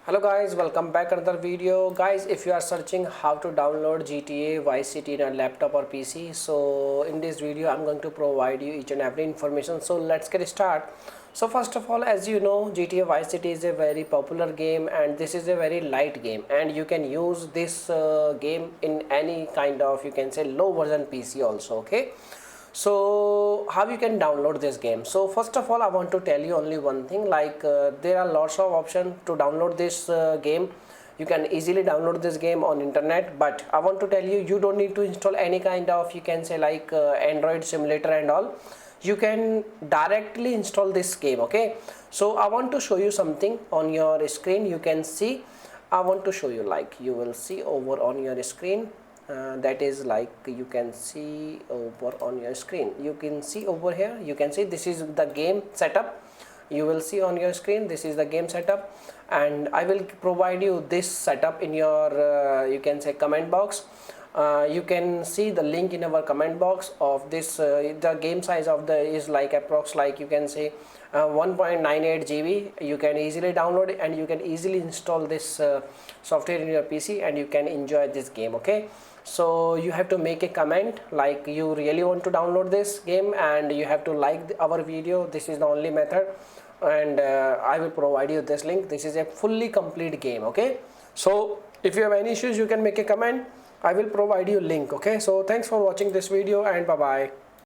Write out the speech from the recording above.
Hello guys, welcome back another video. Guys, if you are searching how to download GTA Vice City in a laptop or PC, so in this video I'm going to provide you each and every information. So let's get started. So first of all, as you know, GTA Vice City is a very popular game and this is a very light game, and you can use this game in any kind of, you can say, low version PC also. Okay, so how you can download this game? So first of all, I want to tell you only one thing, like there are lots of options to download this game. You can easily download this game on internet, but I want to tell you, you don't need to install any kind of, you can say, like Android simulator and all. You can directly install this game. Okay, so I want to show you something on your screen. You can see, I want to show you, like you will see over on your screen, that is, like you can see over on your screen, you can see over here, you can see this is the game setup. You will see on your screen, this is the game setup, and I will provide you this setup in your you can say comment box. You can see the link in our comment box of this. The game size of the is like approx, like you can say 1.98 GB. You can easily download it and you can easily install this software in your PC and you can enjoy this game. Okay, so you have to make a comment like you really want to download this game, and you have to like our video. This is the only method, and I will provide you this link. This is a fully complete game. Okay, so if you have any issues, you can make a comment. I will provide you link. Okay, so thanks for watching this video and bye bye.